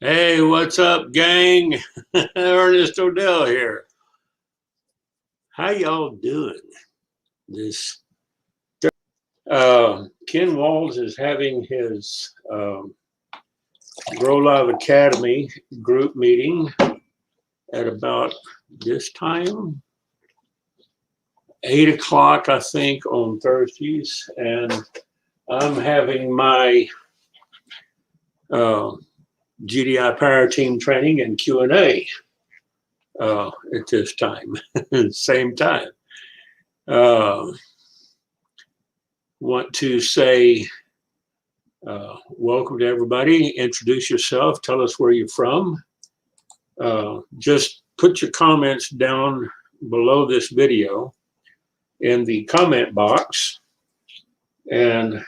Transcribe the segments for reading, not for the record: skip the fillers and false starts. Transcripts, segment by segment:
Hey, what's up, gang? Ernest O'Dell here. How y'all doing? This Ken Walls is having his Grow Live Academy group meeting at about this time, 8 o'clock, I think, on Thursdays, and I'm having my GDI Power Team training and Q&A at this time, same time. Want to say welcome to everybody. Introduce yourself. Tell us where you're from. Just put your comments down below this video in the comment box and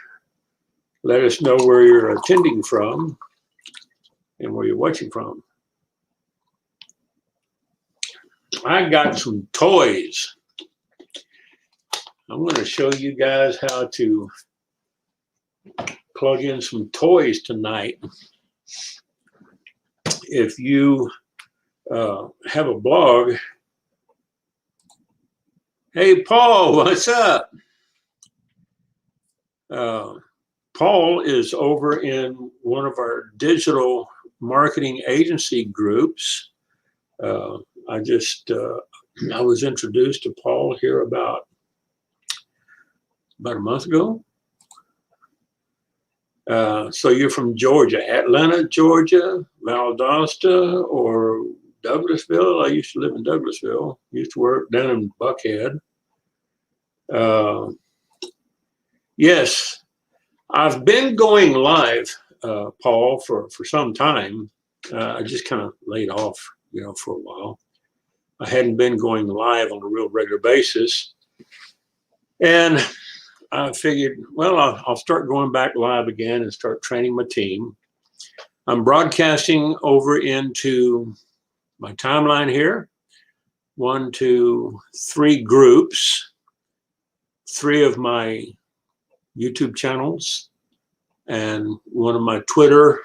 let us know where you're attending from and where you're watching from. I got some toys. I'm going to show you guys how to plug in some toys tonight. If you have a blog, hey Paul, what's up? Paul is over in one of our digital marketing agency groups. I was introduced to Paul here about a month ago. So you're from Georgia, Atlanta, Georgia, Valdosta, or Douglasville? I used to live in Douglasville. Used to work down in Buckhead. Yes, I've been going live, Paul, for some time. I just kind of laid off, for a while. I hadn't been going live on a real regular basis. And I figured, well, I'll start going back live again and start training my team. I'm broadcasting over into my timeline here. 1, 2, 3 groups, 3 of my YouTube channels, and 1 of my Twitter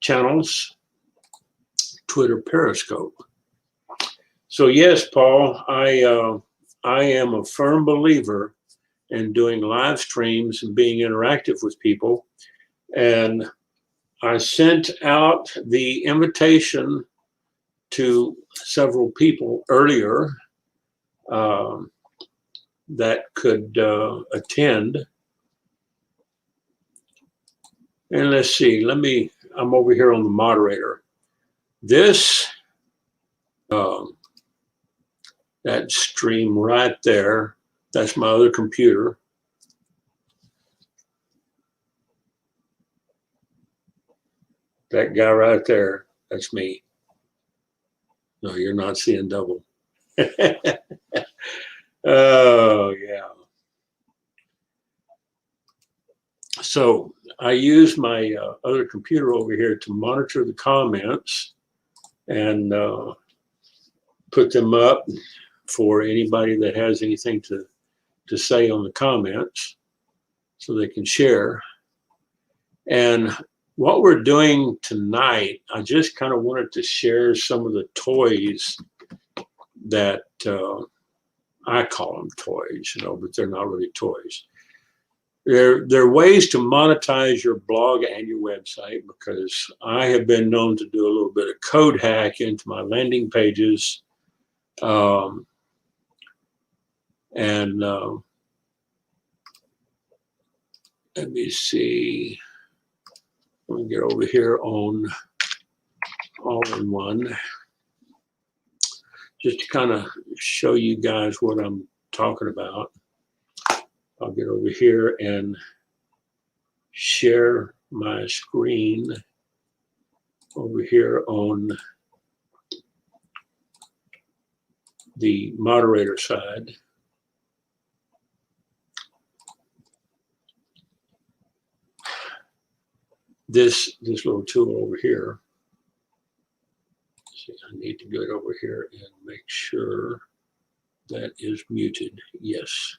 channels, Twitter Periscope. So yes, Paul, I am a firm believer in doing live streams and being interactive with people. And I sent out the invitation to several people earlier that could attend. And let's see, I'm over here on the moderator. This, that stream right there, that's my other computer. That guy right there, that's me. No, you're not seeing double. Oh, yeah. So I use my other computer over here to monitor the comments and put them up for anybody that has anything to say on the comments so they can share. And what we're doing tonight, I just kind of wanted to share some of the toys that I call them toys, but they're not really toys. They're ways to monetize your blog and your website, because I have been known to do a little bit of code hack into my landing pages. Let me see. Let me get over here on all-in-one, just to kind of show you guys what I'm talking about. I'll get over here and share my screen over here on the moderator side. This little tool over here. See, I need to get over here and make sure that is muted. Yes.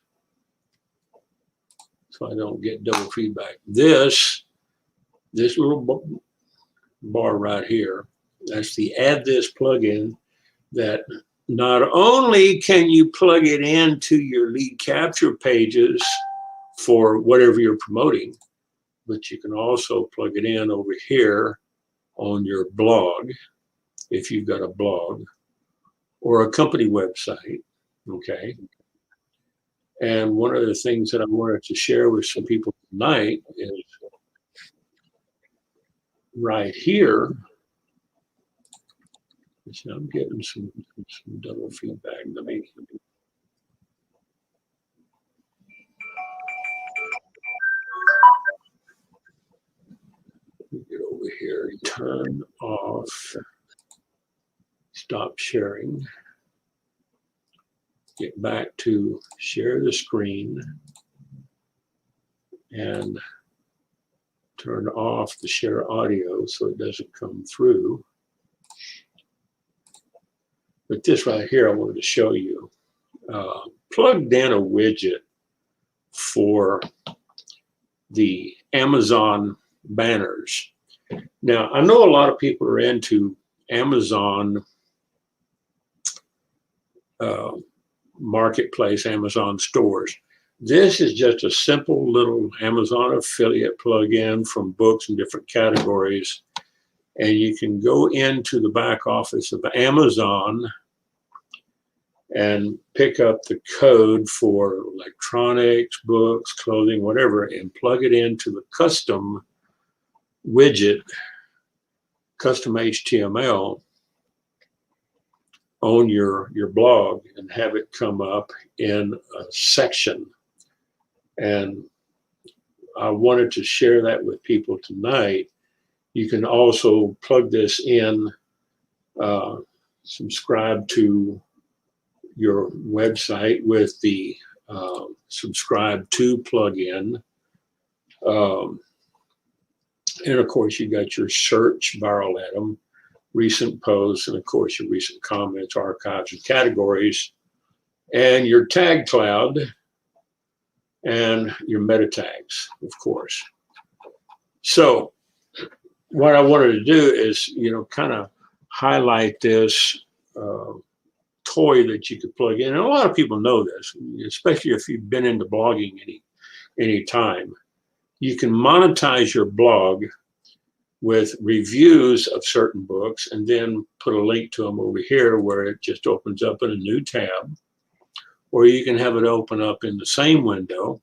So I don't get double feedback. This this little bar right here, that's the add this plugin that not only can you plug it into your lead capture pages for whatever you're promoting, but you can also plug it in over here on your blog, if you've got a blog or a company website, okay? And one of the things that I wanted to share with some people tonight is right here. So I'm getting some double feedback. Let me get over here, turn off, stop sharing, get back to share the screen, and turn off the share audio so it doesn't come through. But this right here I wanted to show you. Plugged in a widget for the Amazon banners. Now, I know a lot of people are into Amazon marketplace, Amazon stores. This is just a simple little Amazon affiliate plugin from books in different categories. And you can go into the back office of Amazon and pick up the code for electronics, books, clothing, whatever, and plug it into the custom widget, custom HTML on your blog and have it come up in a section. And I wanted to share that with people tonight. You can also plug this in, subscribe to your website with the subscribe to plugin. And of course, you got your search barrel at them, recent posts, and of course, your recent comments, archives, and categories, and your tag cloud, and your meta tags, of course. So what I wanted to do is, kind of highlight this toy that you could plug in. And a lot of people know this, especially if you've been into blogging any time. You can monetize your blog with reviews of certain books and then put a link to them over here where it just opens up in a new tab. Or you can have it open up in the same window.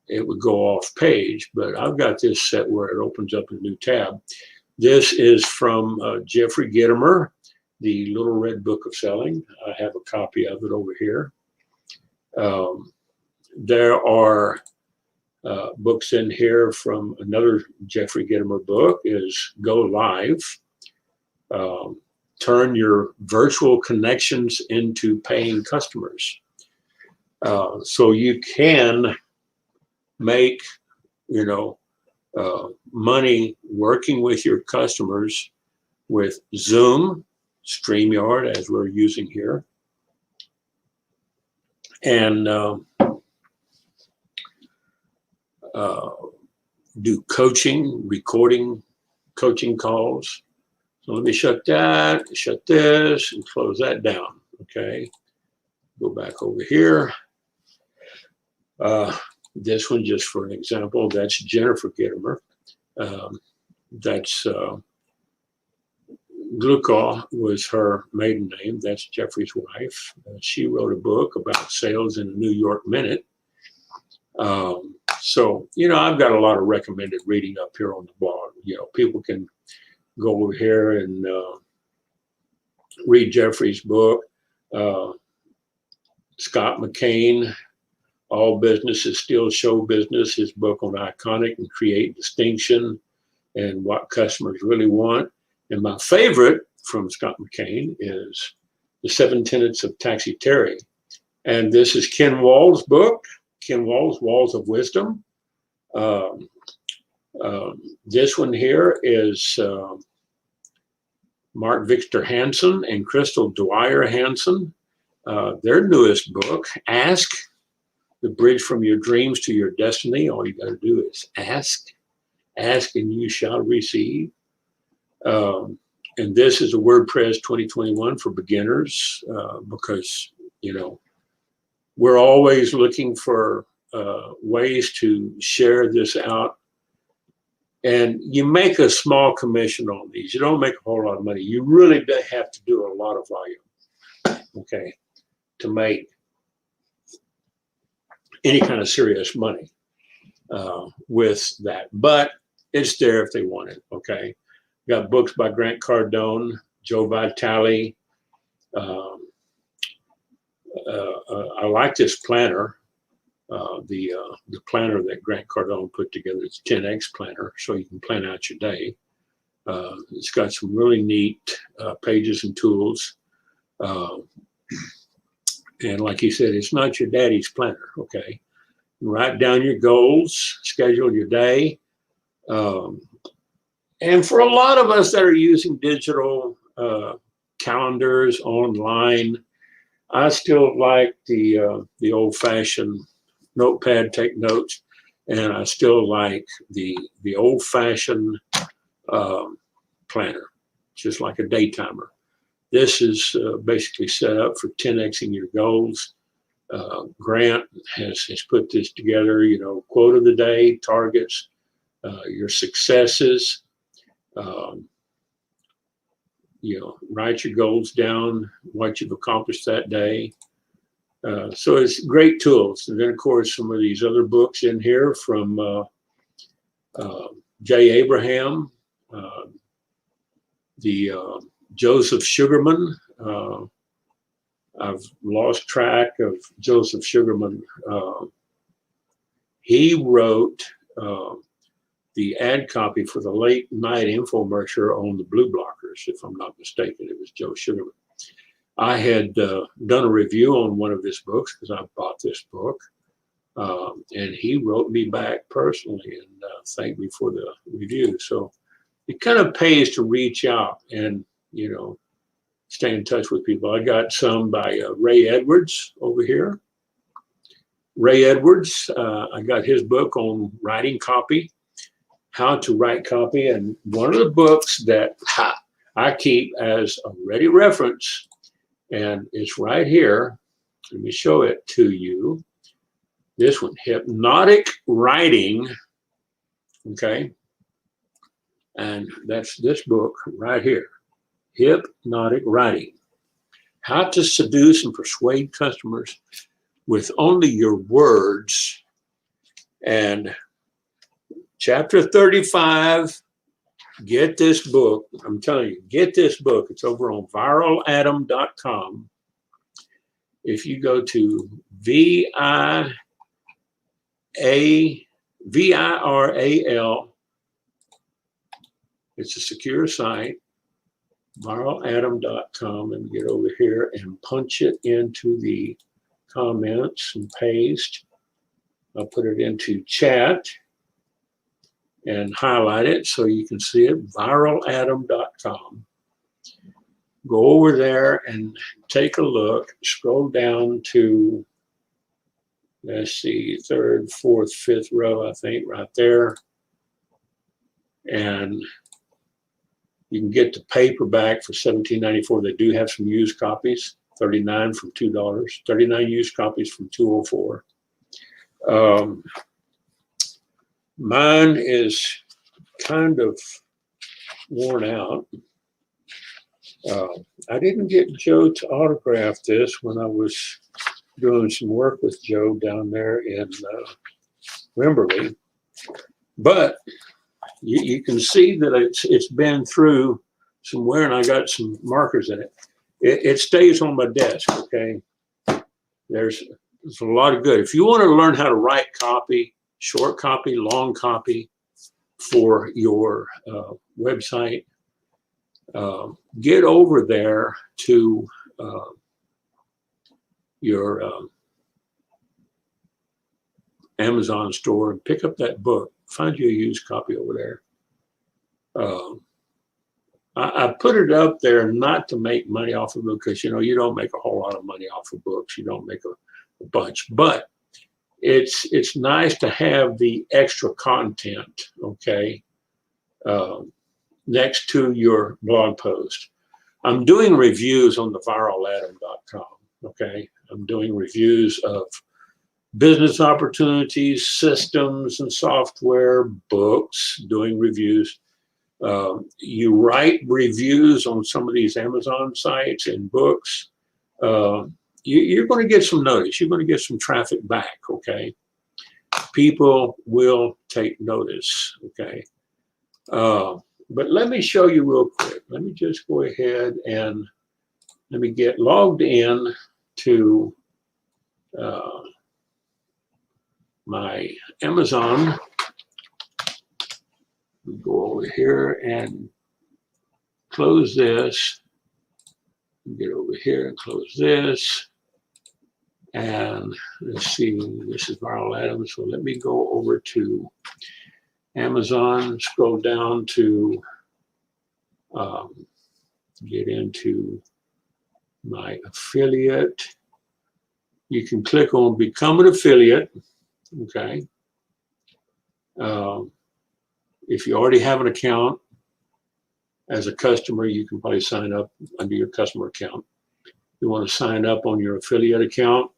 It would go off page, but I've got this set where it opens up in a new tab. This is from Jeffrey Gitomer, The Little Red Book of Selling. I have a copy of it over here. There are books in here from another Jeffrey Gitomer book is Go Live. Turn your virtual connections into paying customers. So you can make, money working with your customers with Zoom, StreamYard, as we're using here, and do coaching, recording coaching calls. So let me shut this, and close that down, okay? Go back over here. This one, just for an example, that's Jennifer Gitomer. That's Glukaw was her maiden name. That's Jeffrey's wife. She wrote a book about sales in a New York Minute. So, I've got a lot of recommended reading up here on the blog. People can go over here and read Jeffrey's book. Scott McCain, All Business is Still Show Business, his book on iconic and create distinction and what customers really want. And my favorite from Scott McCain is The 7 Tenets of Taxi Terry. And this is Ken Wall's book, Ken Wall's Walls of Wisdom. This one here is Mark Victor Hansen and Crystal Dwyer Hansen. Their newest book, Ask, The Bridge from Your Dreams to Your Destiny. All you got to do is ask, Ask and you shall receive. And this is a WordPress 2021 for beginners because, you know, we're always looking for ways to share this out. And you make a small commission on these. You don't make a whole lot of money. You really have to do a lot of volume, okay, to make any kind of serious money with that. But it's there if they want it, okay? Got books by Grant Cardone, Joe Vitale. I like this planner, the planner that Grant Cardone put together. It's 10X planner, so you can plan out your day. It's got some really neat pages and tools. And like he said, it's not your daddy's planner, okay? Write down your goals, schedule your day. And for a lot of us that are using digital calendars online, I still like the old-fashioned notepad, take notes, and I still like the old-fashioned planner, just like a day timer. This is basically set up for 10xing your goals. Grant has put this together, you know, quote of the day, targets, your successes, you know, write your goals down, what you've accomplished that day. So it's great tools. And then, of course, some of these other books in here from Jay Abraham, Joseph Sugarman. I've lost track of Joseph Sugarman. He wrote the ad copy for the late night infomercial on the blue blockers, if I'm not mistaken. It was Joe Sugarman. I had done a review on one of his books because I bought this book, and he wrote me back personally and thanked me for the review. So it kind of pays to reach out and, you know, stay in touch with people. I got some by Ray Edwards over here. Ray Edwards, I got his book on writing copy, how to write copy. And one of the books that I keep as a ready reference, and it's right here. Let me show it to you. This one, Hypnotic Writing, okay? And that's this book right here, Hypnotic Writing. How to Seduce and Persuade Customers with Only Your Words. And chapter 35, get this book. I'm telling you, get this book. It's over on viraladam.com. If you go to VIRAL, it's a secure site, viraladam.com, and get over here and punch it into the comments and paste. I'll put it into chat and highlight it so you can see it, viraladam.com. Go over there and take a look, scroll down to, let's see, third, fourth, fifth row, I think, right there. And you can get the paperback for $17.94. They do have some used copies, 39 from $2, 39 used copies from $204. Mine is kind of worn out. I didn't get Joe to autograph this when I was doing some work with Joe down there in Wimberley, but you can see that it's been through some wear, and I got some markers in it. It stays on my desk, okay? There's a lot of good. If you want to learn how to write copy, short copy, long copy for your website, get over there to your Amazon store and pick up that book. Find you a used copy over there. I put it up there not to make money off of it because, you know, you don't make a whole lot of money off of books. You don't make a bunch. But it's nice to have the extra content, okay, next to your blog post. I'm doing reviews on the viralatom.com, okay? I'm doing reviews of business opportunities, systems and software, books, doing reviews. You write reviews on some of these Amazon sites and books, you're going to get some notice. You're going to get some traffic back, okay? People will take notice, okay? But let me show you real quick. Let me just go ahead and let me get logged in to my Amazon. Go over here and close this. Get over here and close this. And let's see, this is viralatom. So let me go over to Amazon, scroll down to get into my affiliate. You can click on Become an Affiliate, okay? If you already have an account as a customer, you can probably sign up under your customer account. You want to sign up on your affiliate account,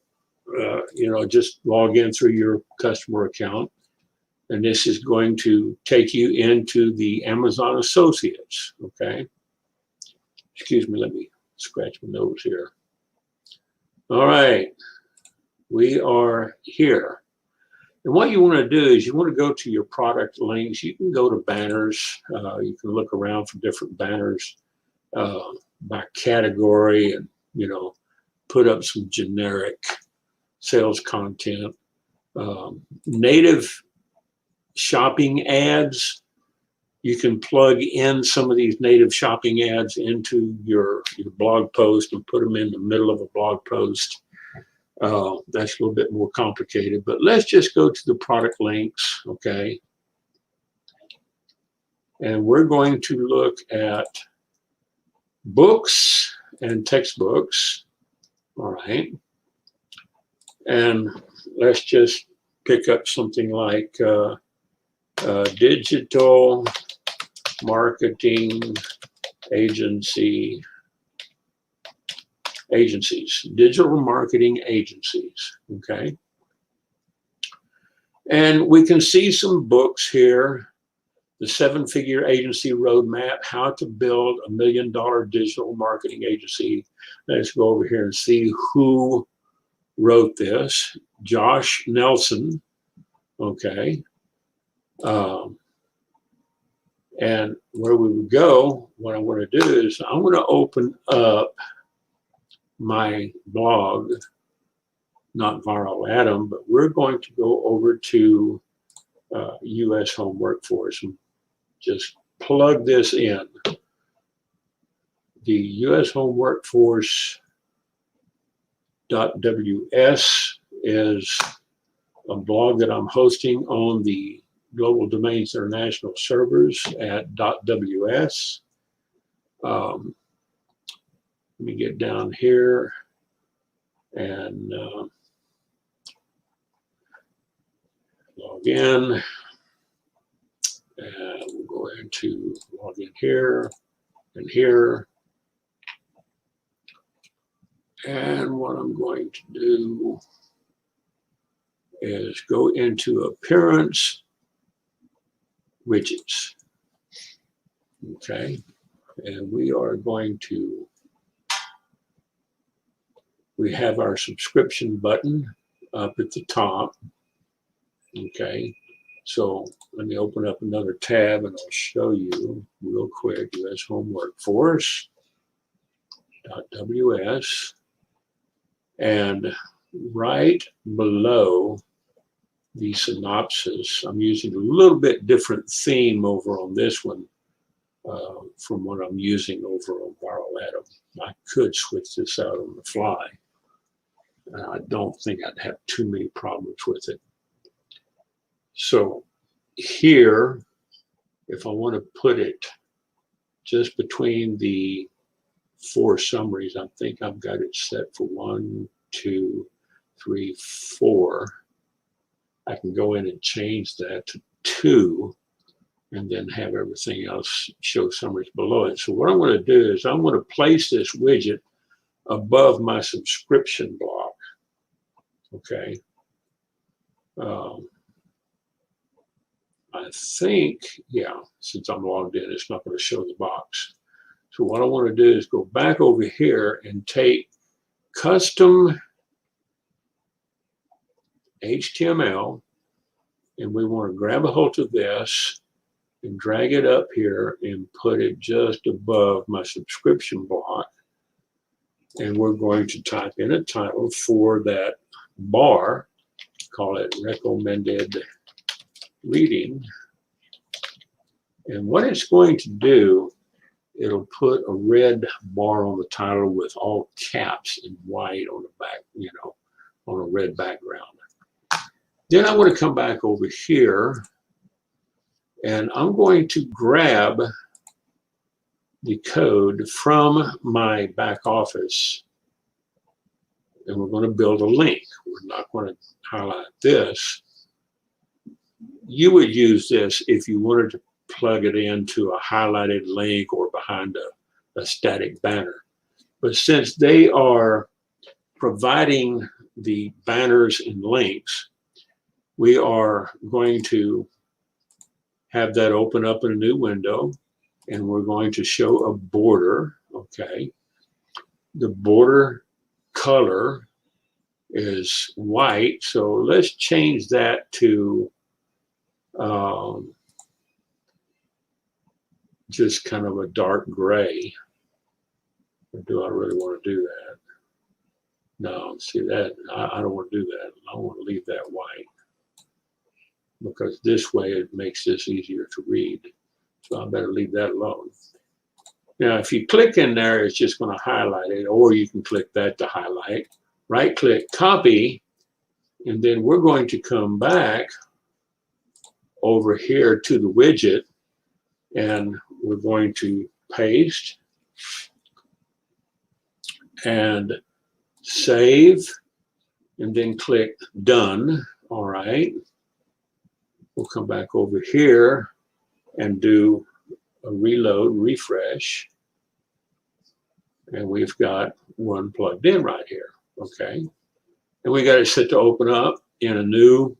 you know, just log in through your customer account. And this is going to take you into the Amazon Associates, okay? Excuse me, let me scratch my nose here. All right, we are here. And what you want to do is you want to go to your product links. You can go to banners. You can look around for different banners by category and, you know, put up some generic sales content. Native shopping ads, you can plug in some of these native shopping ads into your blog post and put them in the middle of a blog post. That's a little bit more complicated, but let's just go to the product links, okay? And we're going to look at books and textbooks, all right? And let's just pick up something like digital marketing agencies, digital marketing agencies, okay? And we can see some books here, The 7-Figure Agency Roadmap, How to Build a $1 Million Digital Marketing Agency. Let's go over here and see who wrote this. Josh Nelson, okay. And where we would go, what I'm going to do is I'm going to open up my blog, not viralatom, but we're going to go over to US Home Workforce and just plug this in. The US Home Workforce.ws is a blog that I'm hosting on the Global Domains International servers at .ws. Let me get down here and log in. And we'll go into log in here and here. And what I'm going to do is go into Appearance, Widgets. Okay. And we are going to, we have our subscription button up at the top. Okay. So let me open up another tab and I'll show you real quick. US Home Workforce.ws. And right below the synopsis, I'm using a little bit different theme over on this one from what I'm using over on viralatom. I could switch this out on the fly. I don't think I'd have too many problems with it. So here, if I want to put it just between the 4 summaries, I think I've got it set for 1, 2, 3, 4. I can go in and change that to 2 and then have everything else show summaries below it. So what I'm going to do is I'm going to place this widget above my subscription block. Okay. I think, yeah, since I'm logged in, it's not going to show the box. So what I want to do is go back over here and take custom HTML, and we want to grab a hold of this and drag it up here and put it just above my subscription block. And we're going to type in a title for that bar, call it recommended reading. And what it's going to do, it'll put a red bar on the title with all caps in white on the back, you know, on a red background. Then I want to come back over here and I'm going to grab the code from my back office and we're going to build a link. We're not going to highlight this. You would use this if you wanted to plug it into a highlighted link or behind a static banner. But since they are providing the banners and links, we are going to have that open up in a new window and we're going to show a border. Okay. The border color is white, so let's change that to just kind of a dark gray. Or do I really want to do that? No, see that, I don't want to do that. I want to leave that white because this way it makes this easier to read. So I better leave that alone. Now, if you click in there, it's just going to highlight it, or you can click that to highlight. Right click, copy, and then we're going to come back over here to the widget and we're going to paste and save and then click done. All right. We'll come back over here and do a reload, refresh. And we've got one plugged in right here. Okay. And we got it set to open up in a new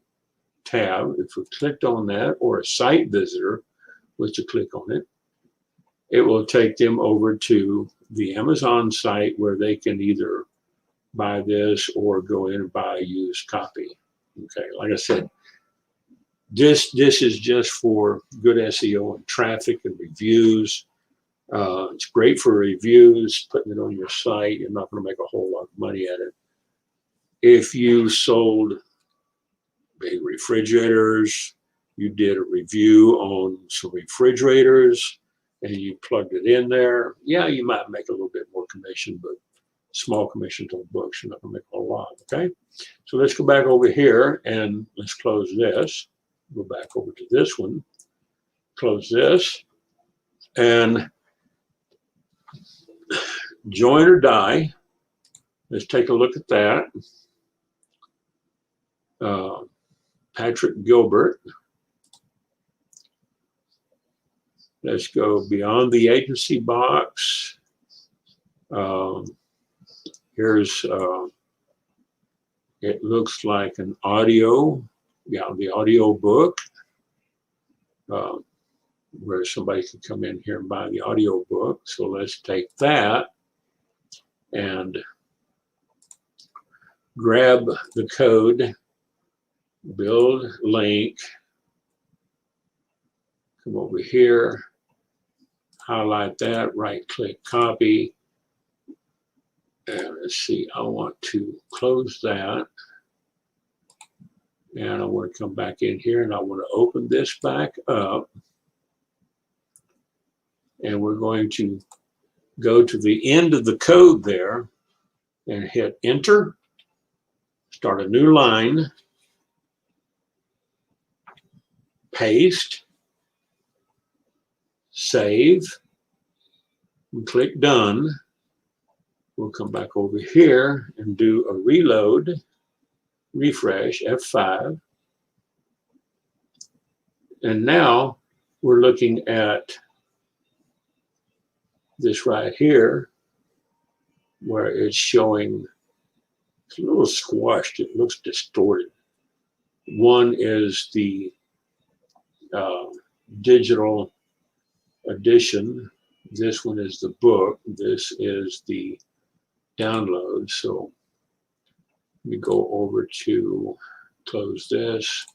tab. If we clicked on that, or a site visitor was to click on it, it will take them over to the Amazon site where they can either buy this or go in and buy a used copy. Okay, like I said, this is just for good SEO and traffic and reviews. It's great for reviews, putting it on your site. You're not going to make a whole lot of money at it. If you sold big refrigerators, you did a review on some refrigerators and you plugged it in there, yeah, you might make a little bit more commission, but small commissions on books, you're not going to make a whole lot. Okay, so let's go back over here and let's close this. Go back over to this one, close this, and join or die. Let's take a look at that. Patrick Gilbert. Let's go beyond the agency box. Here's, it looks like an audio, yeah, the audio book, where somebody can come in here and buy the audio book. So let's take that and grab the code, build link, come over here, highlight that, right click, copy, and let's see, I want to close that, and I want to come back in here and I want to open this back up, and we're going to go to the end of the code there and hit enter, start a new line, paste, save, and click done. We'll come back over here and do a reload, refresh, F5, And now we're looking at this right here, where it's showing, it's a little squashed, it looks distorted. One is the digital edition. This one is the book. This is the download. So let me go over to close this,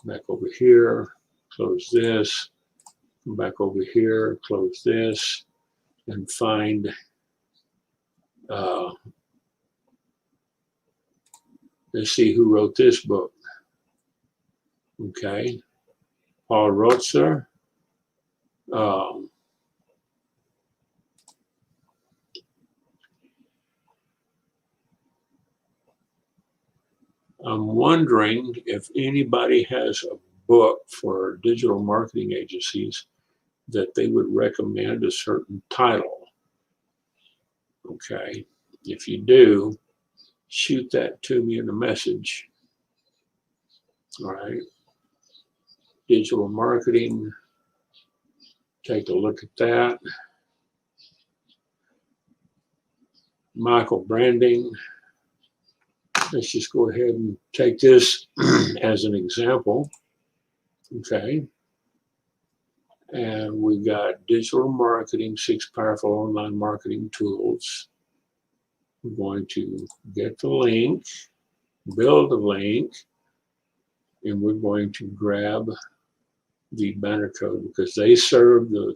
back over here, close this, come back over here, close this, and find let's see who wrote this book. Okay, Paul Rotzer. I'm wondering if anybody has a book for digital marketing agencies that they would recommend a certain title. Okay, if you do, shoot that to me in a message. All right, digital marketing, take a look at that. Michael Branding. Let's just go ahead and take this as an example. Okay. And we got digital marketing, 6 powerful online marketing tools. We're going to get the link, build a link, and we're going to grab the banner code because they serve the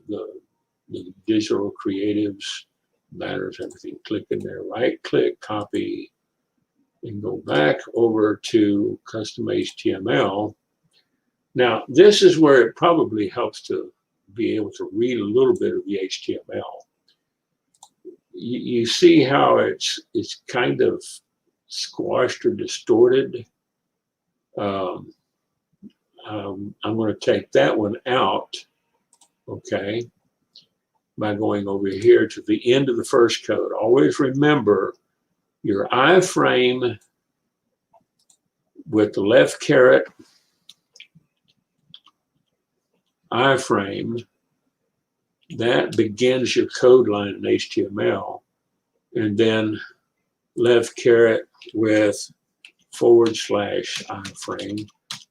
digital creatives, banners, everything. Click in there, right click, copy, and go back over to custom HTML. Now, this is where it probably helps to be able to read a little bit of the HTML. You see how it's kind of squashed or distorted. I'm going to take that one out, okay, by going over here to the end of the first code. Always remember your iframe with the left caret iframe, that begins your code line in HTML, and then left caret with / iframe,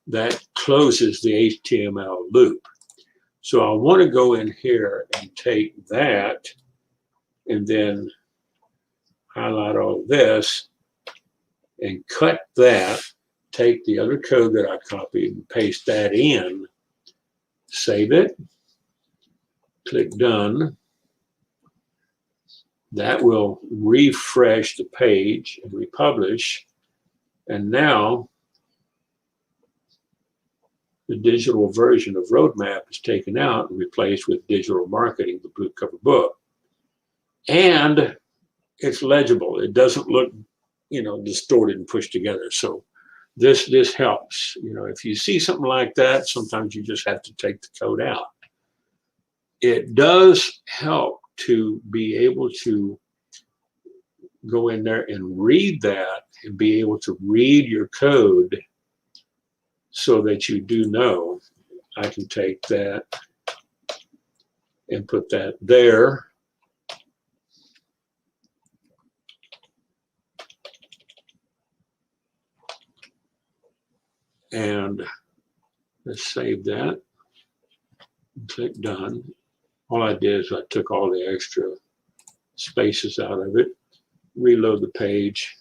that closes the HTML loop. So I want to go in here and take that and then highlight all of this and cut that, take the other code that I copied and paste that in, save it, click done. That will refresh the page and republish. And now the digital version of Roadmap is taken out and replaced with Digital Marketing, the blue cover book. And it's legible. It doesn't look, distorted and pushed together. So this helps. If you see something like that, sometimes you just have to take the code out. It does help to be able to go in there and read that and be able to read your code so that you do know. I can take that and put that there. And let's save that. Click done. All I did is I took all the extra spaces out of it, reload the page,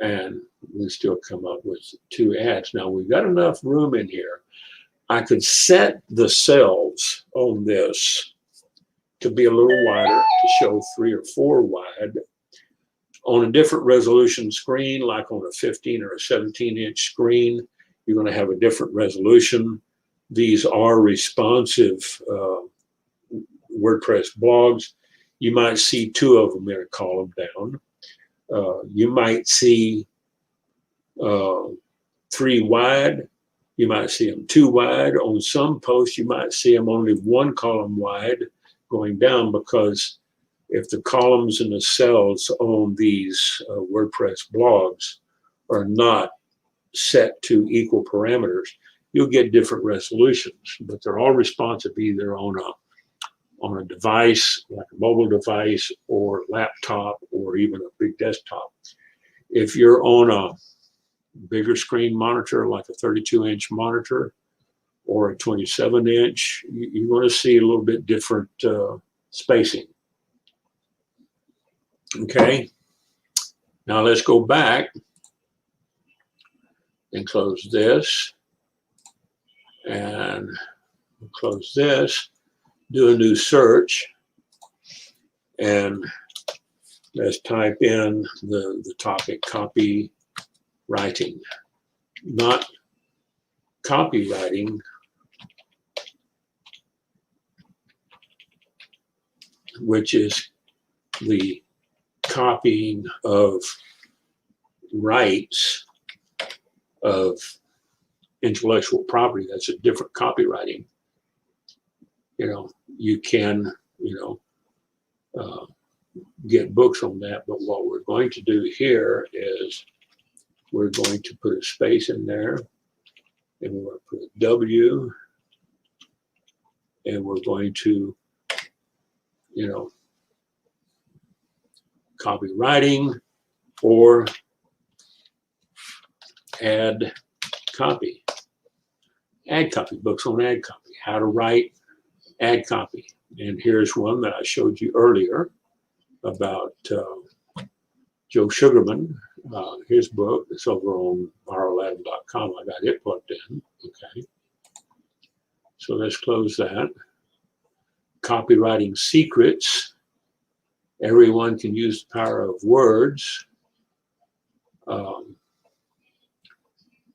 and we still come up with 2 ads. Now we've got enough room in here. I could set the cells on this to be a little wider, to show 3 or 4 wide. On a different resolution screen, like on a 15 or a 17-inch screen, you're going to have a different resolution. These are responsive WordPress blogs. You might see 2 of them in a column down. You might see 3 wide. You might see them 2 wide. On some posts, you might see them only 1 column wide going down, because if the columns and the cells on these WordPress blogs are not set to equal parameters, you'll get different resolutions, but they're all responsive either on a device, like a mobile device or laptop or even a big desktop. If you're on a bigger screen monitor, like a 32-inch monitor or a 27-inch, you're going to see a little bit different spacing. Okay, now let's go back and close this and close this, do a new search, and let's type in the topic copywriting, not copywriting, which is the copying of rights of intellectual property. That's a different copywriting. You know, you can, get books on that, but what we're going to do here is we're going to put a space in there, and we're going to put a W, and we're going to, copywriting or add copy. Add copy, books on add copy, how to write add copy. And here's one that I showed you earlier about Joe Sugarman, his book. It's over on borrowlatin.com. I got it plugged in. Okay. So let's close that. Copywriting secrets. Everyone can use the power of words.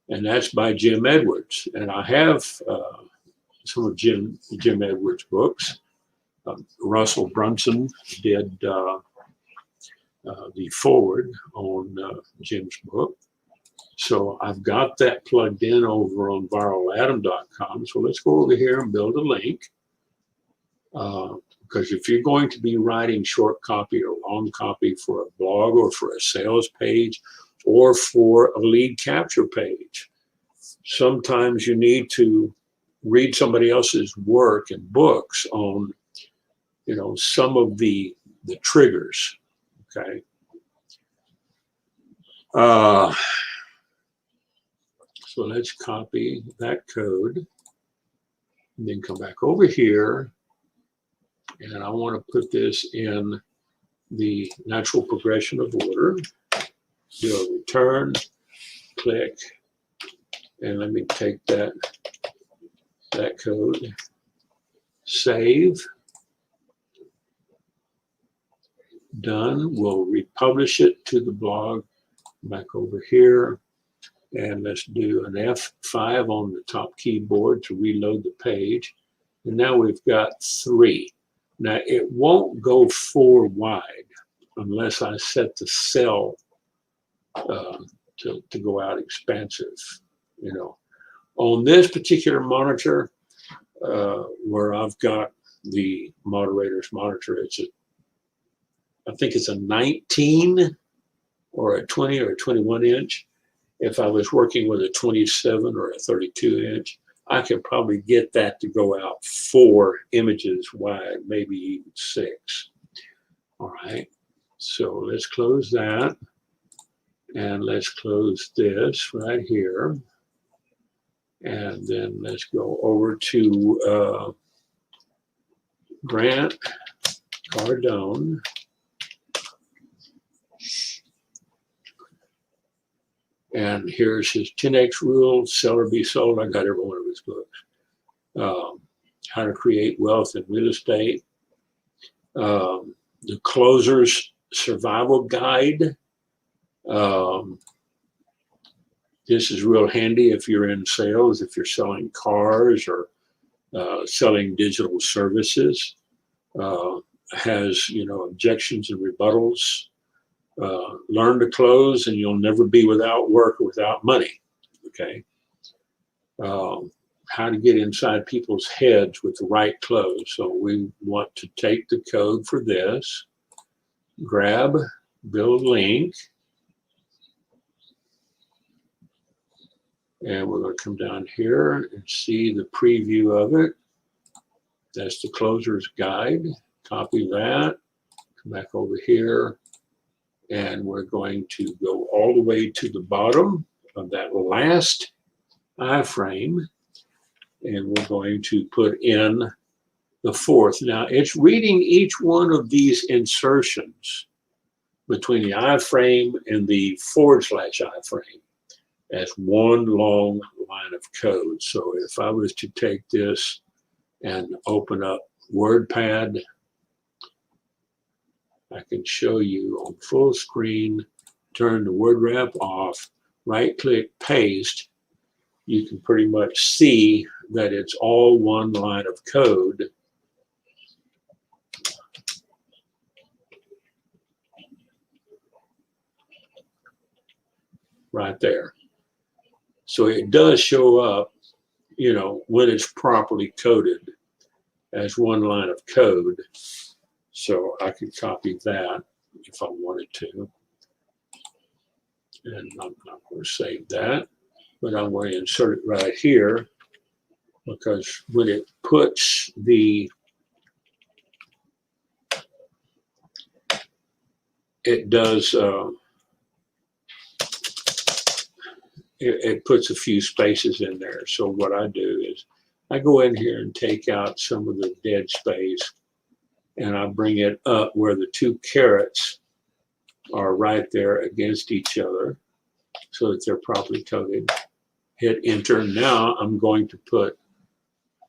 And that's by Jim Edwards. And I have some of Jim Edwards' books. Russell Brunson did the forward on Jim's book. So I've got that plugged in over on borrowlatin.com. So let's go over here and build a link. Because if you're going to be writing short copy or long copy for a blog or for a sales page or for a lead capture page, sometimes you need to read somebody else's work and books on, some of the triggers. Okay. So let's copy that code and then come back over here. And I want to put this in the natural progression of order. Do a return, click, and let me take that code, save, done. We'll republish it to the blog. Back over here, and let's do an F5 on the top keyboard to reload the page. And now we've got 3. Now it won't go 4 wide unless I set the cell to go out expansive. On this particular monitor, where I've got the moderator's monitor, I think it's a 19 or a 20 or a 21 inch. If I was working with a 27 or a 32 inch, I could probably get that to go out 4 images wide, maybe even 6. All right, so let's close that. And let's close this right here. And then let's go over to Grant Cardone. And here's his 10X rule, sell or be sold. I got every one of his books. How to create wealth in real estate. The closer's survival guide. This is real handy if you're in sales, if you're selling cars or selling digital services. Has, objections and rebuttals. Learn to close and you'll never be without work or without money. Okay. How to get inside people's heads with the right close. So we want to take the code for this, grab, build link, And we're going to come down here and see the preview of it. That's the closer's guide. Copy that, come back over here, and we're going to go all the way to the bottom of that last iframe, and we're going to put in the fourth. Now, it's reading each one of these insertions between the iframe and the / iframe as one long line of code. So if I was to take this and open up WordPad, I can show you on full screen, turn the word wrap off, right click, paste. You can pretty much see that it's all one line of code. Right there. So it does show up, you know, when it's properly coded as one line of code. So I could copy that if I wanted to. And I'm not going to save that, but I'm going to insert it right here, because when it puts the, it does, it puts a few spaces in there. So what I do is I go in here and take out some of the dead space, and I bring it up where the two carets are right there against each other so that they're properly coded. Hit enter. Now I'm going to put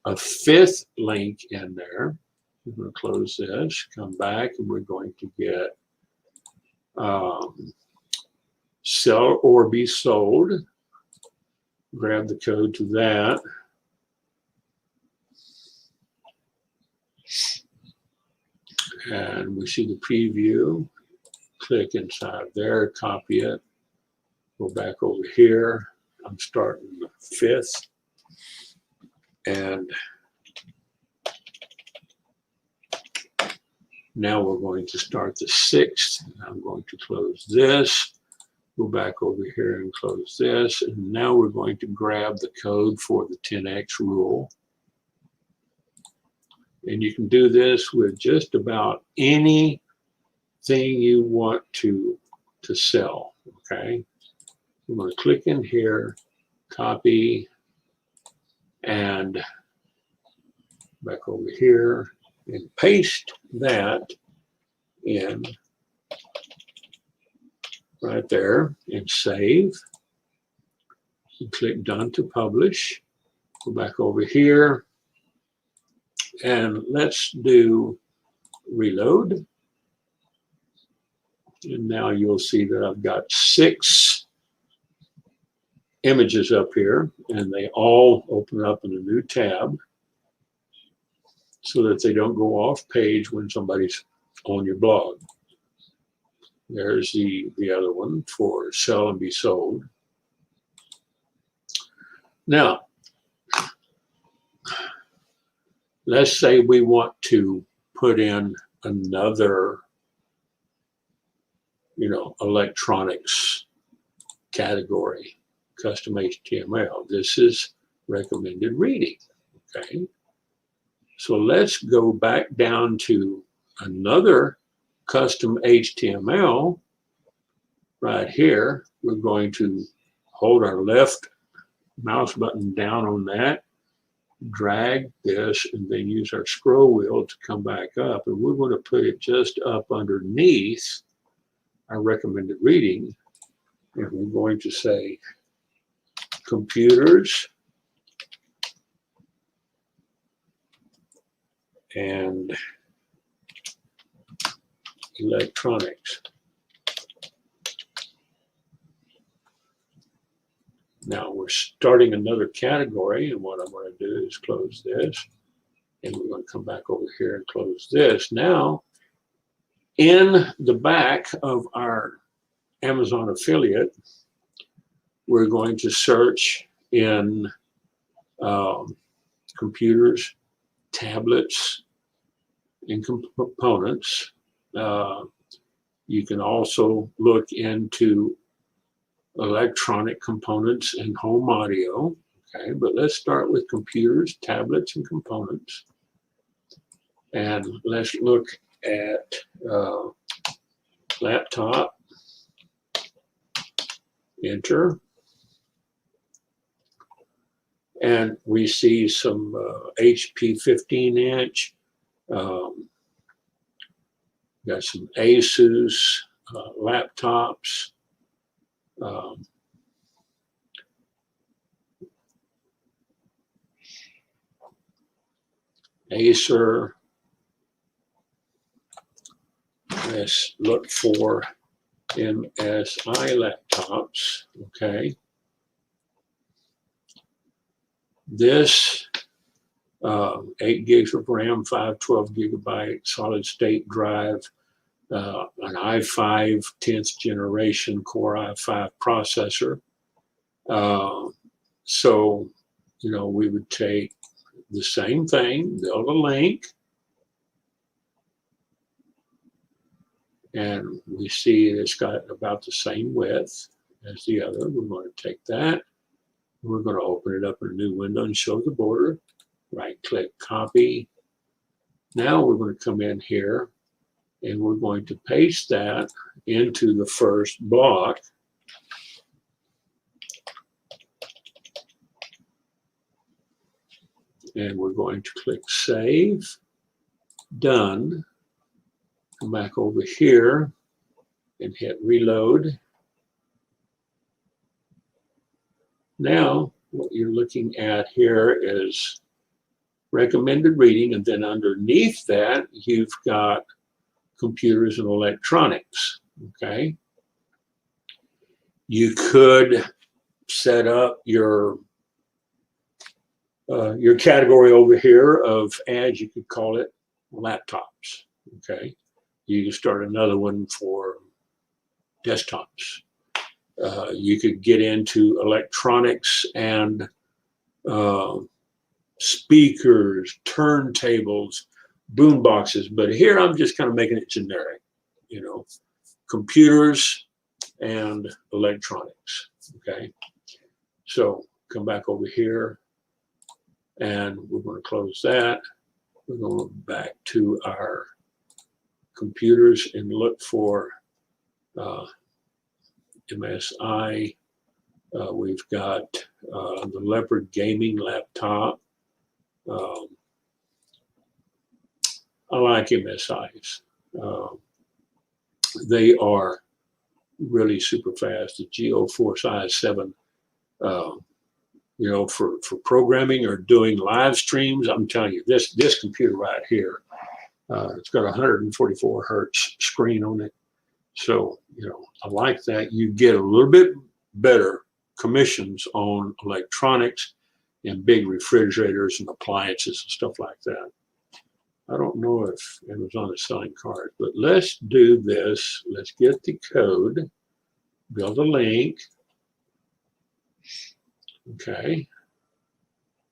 a fifth link in there. I'm going to close this, come back, and we're going to get sell or be sold. Grab the code to that. And we see the preview. Click inside there, copy it. Go back over here. I'm starting the fifth. And now we're going to start the sixth. I'm going to close this. Go back over here and close this. And now we're going to grab the code for the 10x rule. And you can do this with just about anything you want to sell, okay? I'm going to click in here, copy, and back over here, and paste that in right there, and save. And click done to publish. Go back over here, and let's do reload. And now you'll see that I've got 6 images up here, and they all open up in a new tab so that they don't go off page when somebody's on your blog. There's the other one for sell and be sold. Now, let's say we want to put in another, you know, electronics category, custom HTML. This is recommended reading, okay? So let's go back down to another custom HTML right here. We're going to hold our left mouse button down on that, drag this, and then use our scroll wheel to come back up. And we're going to put it just up underneath our recommended reading. And we're going to say computers and electronics. Now we're starting another category, and what I'm going to do is close this, and we're going to come back over here and close this. Now, in the back of our Amazon affiliate, we're going to search in computers, tablets, and components. You can also look into electronic components and home audio. Okay, but let's start with computers, tablets, and components. And let's look at laptop. Enter. And we see some HP 15-inch. Got some Asus laptops. Acer. Let's look for MSI laptops. Okay. This 8 gigs of RAM, 512 gigabyte solid state drive, an i5 10th generation Core i5 processor. So, you know, we would take the same thing, build a link, and we see it's got about the same width as the other. We're going to take that. We're going to open it up in a new window and show the border. Right click, copy. Now we're going to come in here and we're going to paste that into the first block. And we're going to click save, done. Come back over here and hit reload. Now, what you're looking at here is recommended reading, and then underneath that, you've got computers and electronics, okay? You could set up your category over here of ads. You could call it laptops, okay? You can start another one for desktops. You could get into electronics and speakers, turntables, boom boxes, but here I'm just kind of making it generic, you know, computers and electronics, okay? So come back over here and we're going to close that. We're going back to our computers and look for MSI. We've got the Leopard gaming laptop. I like MSIs. They are really super fast. The GeoForce i7, you know, for programming or doing live streams, I'm telling you, this computer right here, it's got a 144 hertz screen on it. So, you know, I like that. You get a little bit better commissions on electronics and big refrigerators and appliances and stuff like that. I don't know if Amazon is selling cards, but let's do this. Let's get the code, build a link. Okay.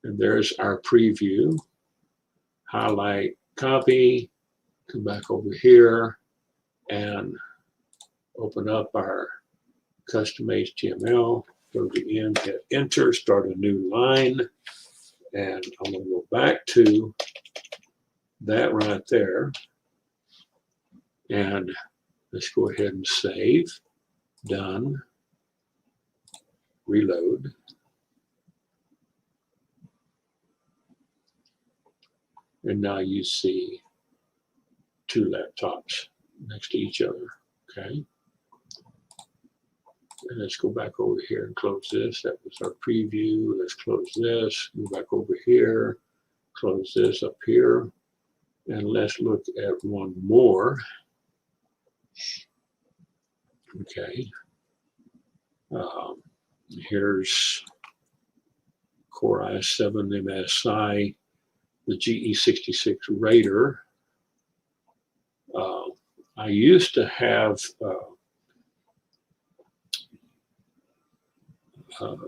And there's our preview. Highlight, copy, come back over here and open up our custom HTML, go to the end, hit enter, start a new line, and I'm going to go back to that right there, and let's go ahead and save, done, reload. And now you see two laptops next to each other, okay? And let's go back over here and close this. That was our preview. Let's close this, go back over here, close this up here. And let's look at one more. Okay. Here's Core i7 MSI, the GE66 Raider. I used to have an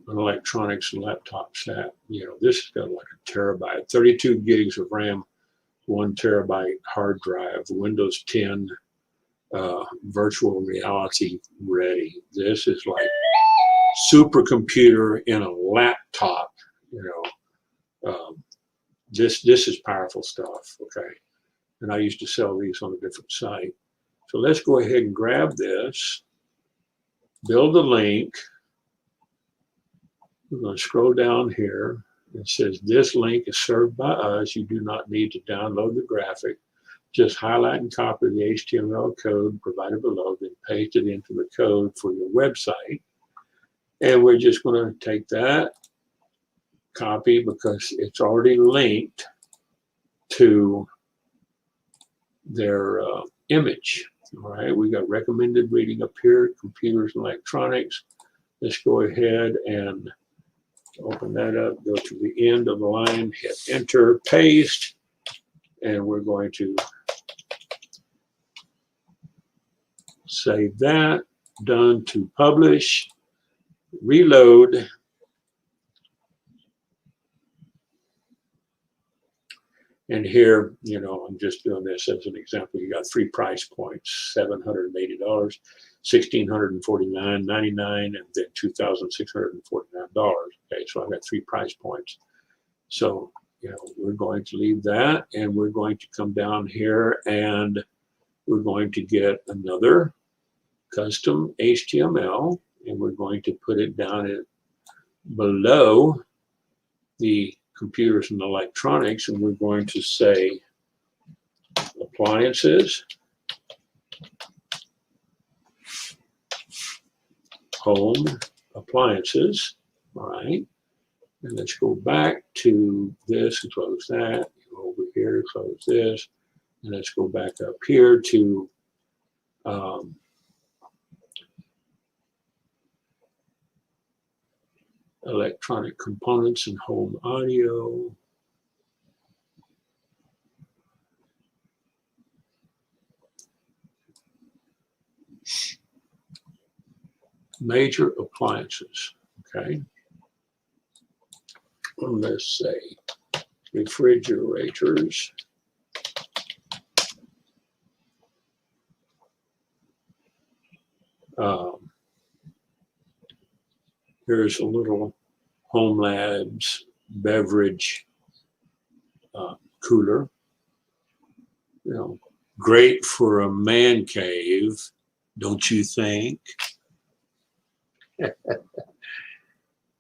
electronics and laptop set. You know, this has got like a terabyte, 32 gigs of RAM, 1 terabyte hard drive, Windows 10, virtual reality ready. This is like supercomputer in a laptop, you know. This is powerful stuff, okay? And I used to sell these on a different site. So let's go ahead and grab this, build a link. We're going to scroll down here. It says this link is served by us. You do not need to download the graphic. Just highlight and copy the HTML code provided below, then paste it into the code for your website. And we're just going to take that, copy, because it's already linked to their image. All right, we got recommended reading up here, computers and electronics. Let's go ahead and open that up, go to the end of the line, hit enter, paste, and we're going to save that, done to publish, reload, and here, you know, I'm just doing this as an example. You got 3 price points, $780, $1,649.99, and then $2,649. Okay, so I've got 3 price points. So, you know, we're going to leave that, and we're going to come down here, and we're going to get another custom HTML, and we're going to put it down below the computers and electronics, and we're going to say appliances, home appliances. All right, and let's go back to this and close that. Over here, close this, and let's go back up here to electronic components and home audio. Major appliances, okay? And let's say refrigerators. Here's a little Home Labs beverage cooler. You know, great for a man cave, don't you think?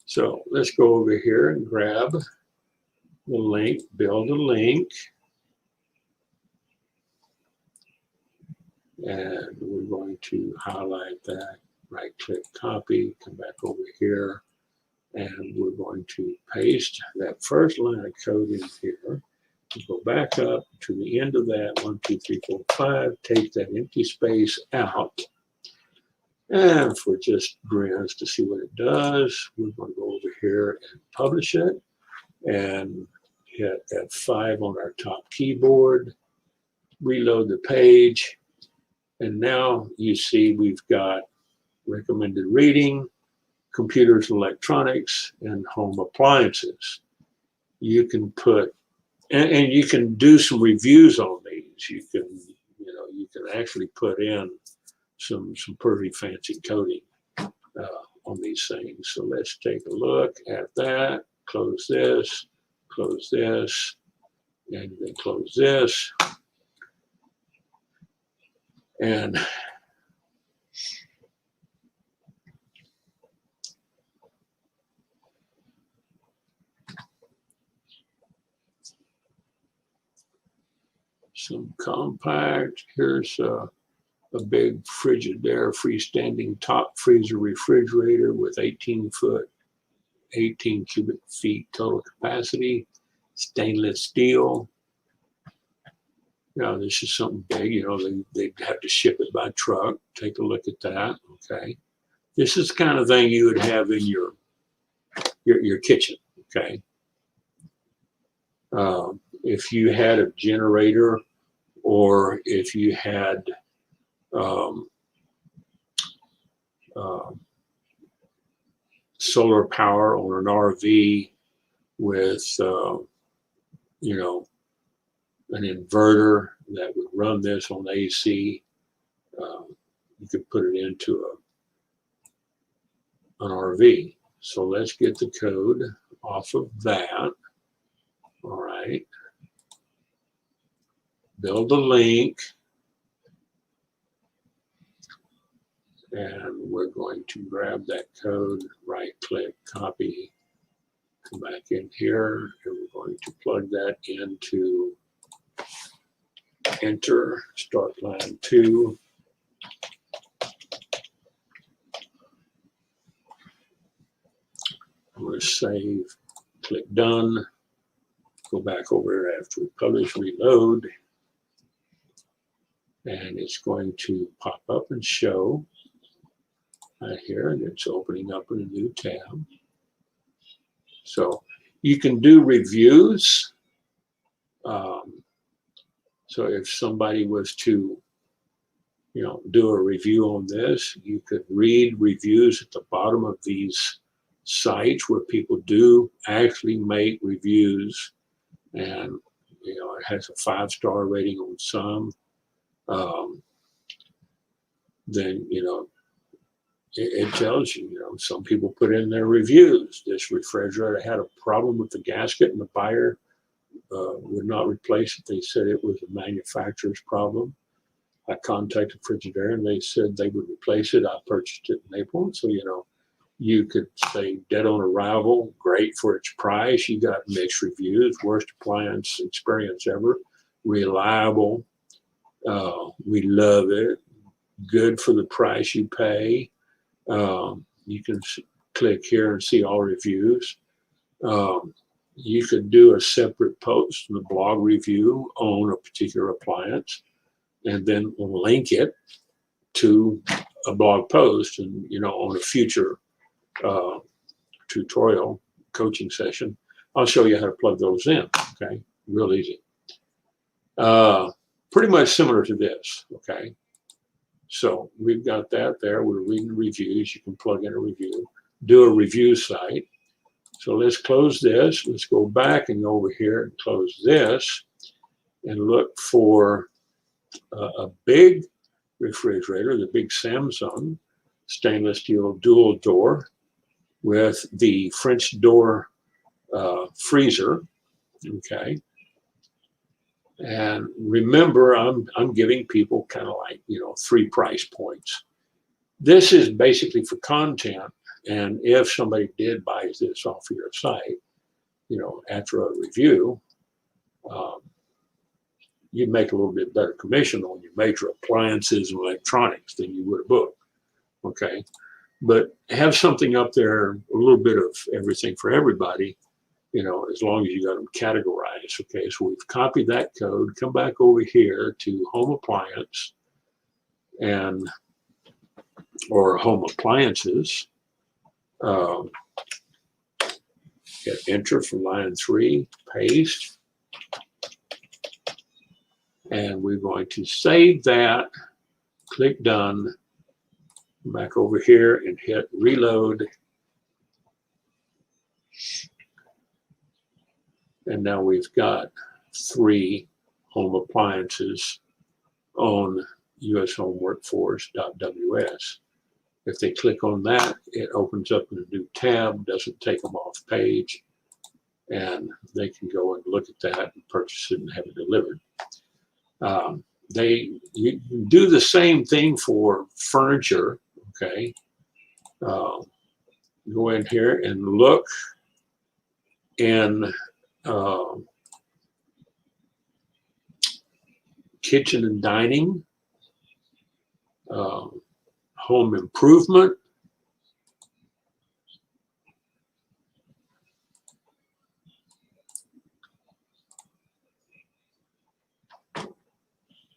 So let's go over here and grab the link, build a link. And we're going to highlight that, right-click copy, come back over here, and we're going to paste that first line of code in here. Go back up to the end of that, 1, 2, 3, 4, 5, take that empty space out. And for just grins to see what it does, we're going to go over here and publish it and hit F5 on our top keyboard, reload the page, and now you see we've got recommended reading, computers and electronics, and home appliances. You can put, and you can do some reviews on these. You can, you know, you can actually put in some pretty fancy coding on these things. So let's take a look at that. Close this, and then close this. And some compact. Here's a big Frigidaire freestanding top freezer refrigerator with 18 cubic feet total capacity, stainless steel. Now this is something big, you know, they'd have to ship it by truck. Take a look at that, okay? This is the kind of thing you would have in your kitchen, okay? If you had a generator, or if you had solar power on an RV with, you know, an inverter that would run this on AC, you could put it into an RV. So let's get the code off of that. All right. Build a link. And we're going to grab that code, right click, copy, come back in here, and we're going to plug that into enter, start line 2. I'm going to save, click done, go back over here after we publish, reload, and it's going to pop up and show right here, and it's opening up in a new tab. So you can do reviews. So if somebody was to, do a review on this, you could read reviews at the bottom of these sites where people do actually make reviews, and it has a 5-star rating on some. Then it tells you, some people put in their reviews. This refrigerator had a problem with the gasket, and the buyer would not replace it. They said it was a manufacturer's problem. I contacted Frigidaire, and they said they would replace it. I purchased it in April. So, you could say dead on arrival, great for its price. You got mixed reviews, worst appliance experience ever, reliable, we love it, good for the price you pay. You can click here and see all reviews. You could do a separate post, the blog review on a particular appliance, and then link it to a blog post, and on a future tutorial coaching session, I'll show you how to plug those in. Okay, real easy. Pretty much similar to this. Okay, so we've got that there. We're reading reviews. You can plug in a review, do a review site. So let's close this. Let's go back and go over here and close this and look for a big refrigerator, the big Samsung stainless steel dual door with the French door freezer. Okay. And remember, I'm giving people kind of like, 3 price points. This is basically for content. And if somebody did buy this off of your site, after a review, you'd make a little bit better commission on your major appliances and electronics than you would a book. Okay. But have something up there, a little bit of everything for everybody, as long as you got them categorized. Okay, so we've copied that code, come back over here to home appliance or home appliances. Hit enter for line 3, paste. And we're going to save that, click done, back over here and hit reload. And now we've got 3 home appliances on ushomeworkforce.ws. If they click on that, it opens up in a new tab, doesn't take them off page, and they can go and look at that and purchase it and have it delivered. You do the same thing for furniture. Okay, go in here and look in kitchen and dining, home improvement,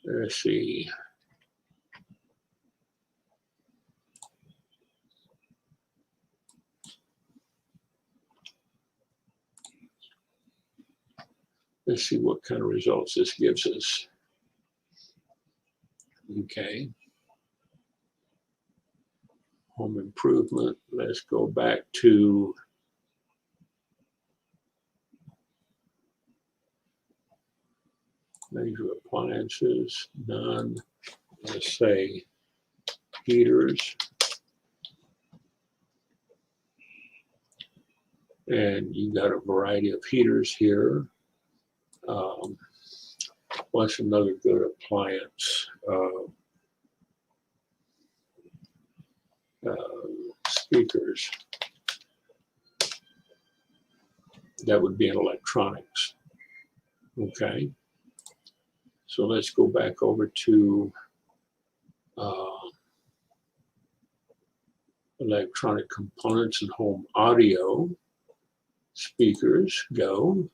let's see. Let's see what kind of results this gives us. Okay. Home improvement. Let's go back to major appliances, none. let's say heaters. And you got a variety of heaters here. What's another good appliance? Speakers. That would be in electronics. Okay. So let's go back over to electronic components and home audio. Speakers, go.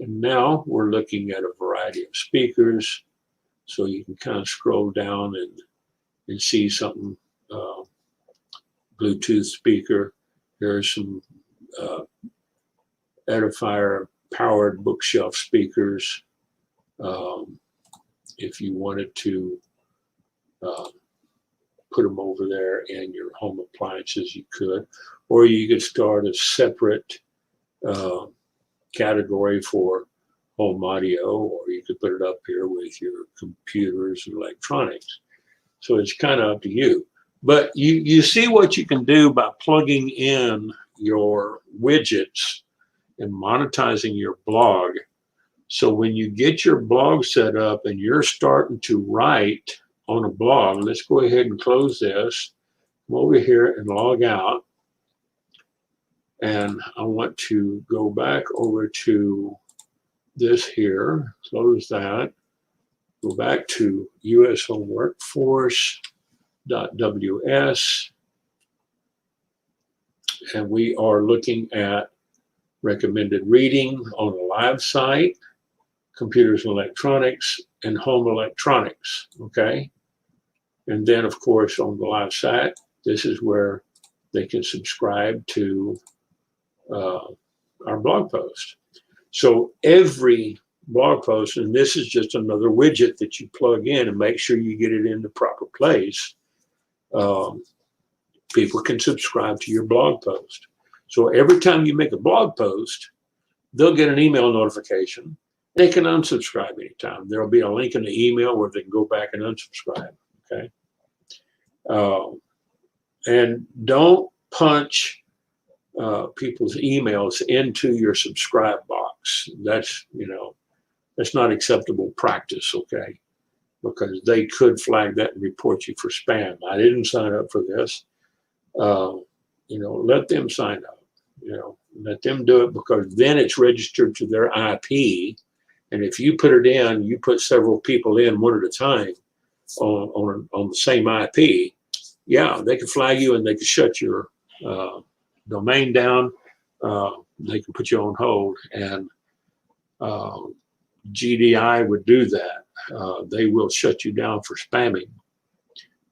And now we're looking at a variety of speakers. So you can kind of scroll down and see something. Bluetooth speaker. There's some edifier powered bookshelf speakers. If you wanted to put them over there in your home appliances, you could. Or you could start a separate category for home audio, or you could put it up here with your computers and electronics. So it's kind of up to you. But you see what you can do by plugging in your widgets and monetizing your blog. So when you get your blog set up and you're starting to write on a blog, let's go ahead and close this. Come over here and log out. And I want to go back over to this here, close that, go back to US Home Workforce.ws, and we are looking at recommended reading on a live site, computers and electronics, and home electronics, okay? And then, of course, on the live site, this is where they can subscribe to our blog post. So every blog post, and this is just another widget that you plug in and make sure you get it in the proper place. People can subscribe to your blog post. So every time you make a blog post, they'll get an email notification. They can unsubscribe anytime. There'll be a link in the email where they can go back and unsubscribe, okay? And don't punch people's emails into your subscribe box. That's, that's not acceptable practice, okay? Because they could flag that and report you for spam. I didn't sign up for this. Let them sign up, let them do it, because then it's registered to their IP. And if you put it in, you put several people in one at a time on the same IP, yeah, they can flag you and they can shut your domain down. They can put you on hold, and GDI would do that. They will shut you down for spamming.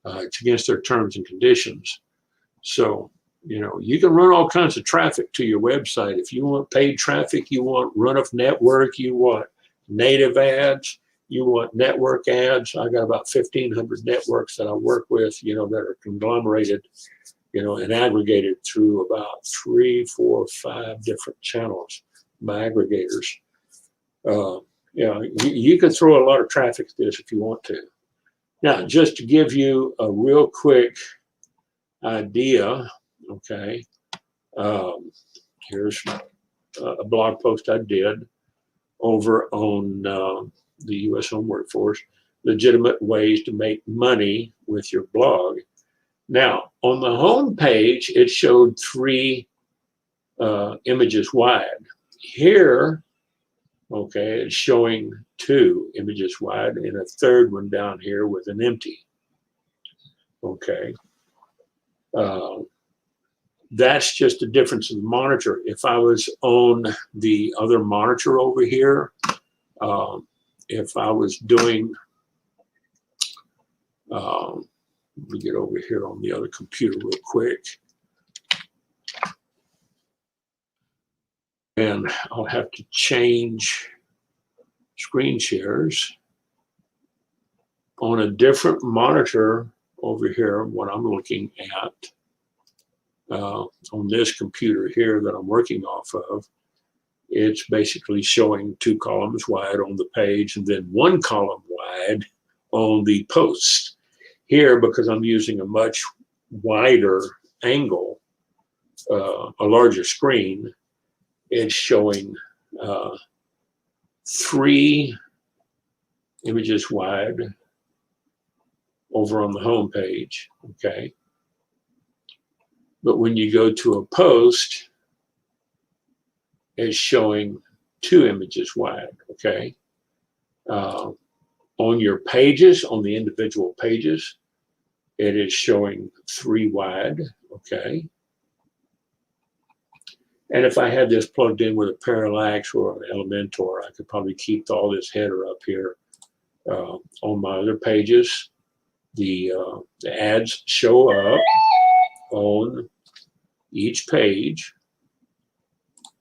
It's against their terms and conditions. So, you can run all kinds of traffic to your website. If you want paid traffic, you want run of network, you want native ads, you want network ads. I got about 1,500 networks that I work with, that are conglomerated, and aggregated through about 3, 4, 5 different channels by aggregators. You can throw a lot of traffic at this if you want to. Now, just to give you a real quick idea, okay, here's a blog post I did over on the US Home Workforce, legitimate ways to make money with your blog. Now, on the home page, it showed 3 images wide. Here, okay, it's showing 2 images wide and a third one down here with an empty. Okay. That's just a difference in the monitor. If I was on the other monitor over here, if I was doing, let me get over here on the other computer real quick. And I'll have to change screen shares on a different monitor over here. What I'm looking at on this computer here that I'm working off of, it's basically showing 2 columns wide on the page and then 1 column wide on the posts. Here, because I'm using a much wider angle, a larger screen, it's showing 3 images wide over on the home page, okay? But when you go to a post, it's showing 2 images wide, okay? On your pages, on the individual pages, it is showing 3 wide, okay? And if I had this plugged in with a parallax or an Elementor, I could probably keep all this header up here. On my other pages, the ads show up on each page.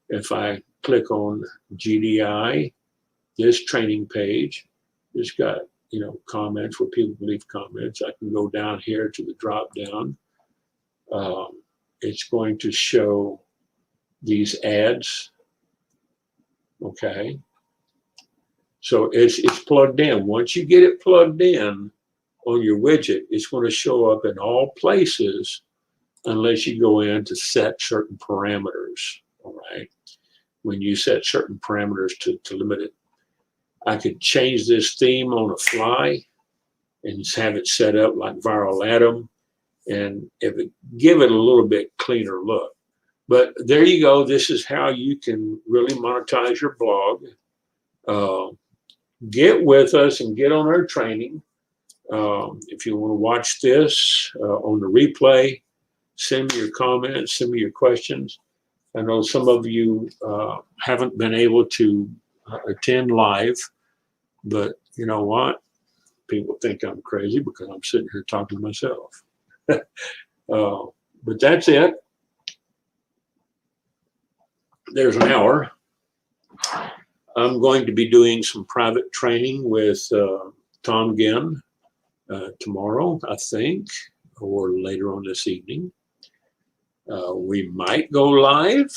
If I click on GDI, this training page, it's got, you know, comments where people leave comments. I can go down here to the drop down. It's going to show these ads, okay? So it's plugged in. Once you get it plugged in on your widget, it's going to show up in all places unless you go in to set certain parameters, all right? When you set certain parameters to limit it, I could change this theme on a fly and have it set up like Viral Atom and give it a little bit cleaner look. But there you go. This is how you can really monetize your blog. Get with us and get on our training. If you want to watch this on the replay, send me your comments, send me your questions. I know some of you haven't been able to attend live, but you know what? People think I'm crazy because I'm sitting here talking to myself. But that's it. There's an hour. I'm going to be doing some private training with Tom Ginn tomorrow, I think, or later on this evening. We might go live.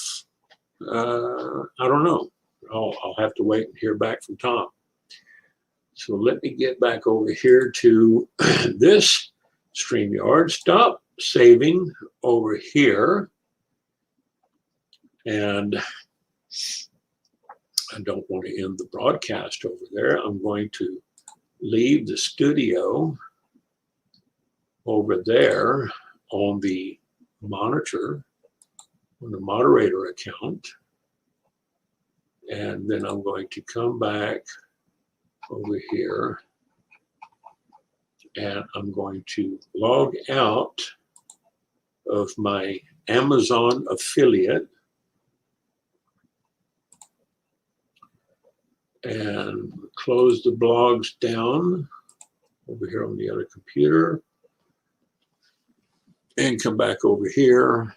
I don't know. I'll have to wait and hear back from Tom. So let me get back over here to this StreamYard. Stop saving over here. And I don't want to end the broadcast over there. I'm going to leave the studio over there on the monitor, on the moderator account. And then I'm going to come back over here and I'm going to log out of my Amazon affiliate and close the blogs down over here on the other computer and come back over here.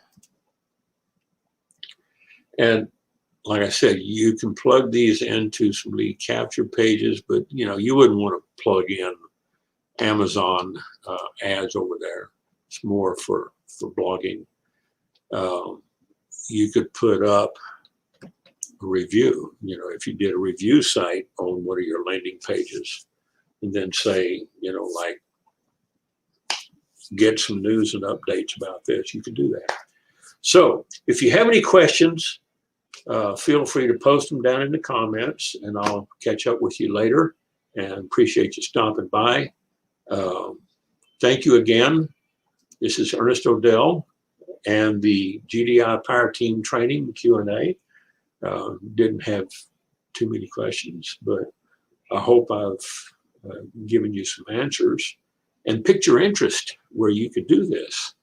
And like I said, you can plug these into some lead capture pages, but you know, you wouldn't want to plug in Amazon ads over there. It's more for blogging. You could put up a review, you know, if you did a review site on one of your landing pages and then say, you know, like get some news and updates about this, you can do that. So if you have any questions, feel free to post them down in the comments and I'll catch up with you later and appreciate you stopping by. Thank you again. This is Ernest O'Dell and the GDI Power Team training Q&A. Didn't have too many questions, but I hope I've given you some answers and picked your interest where you could do this.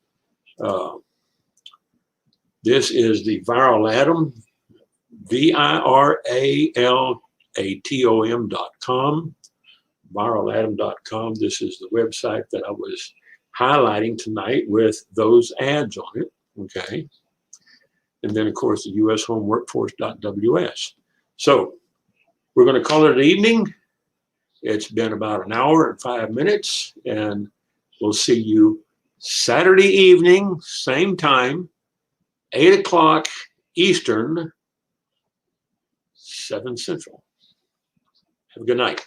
This is the Viral Atom, viralatom.com, viralatom.com. This is the website that I was highlighting tonight with those ads on it, okay? And then, of course, the ushomeworkforce.ws. So we're going to call it an evening. It's been about an hour and 5 minutes, and we'll see you Saturday evening, same time, 8 o'clock Eastern, 7 Central. Have a good night.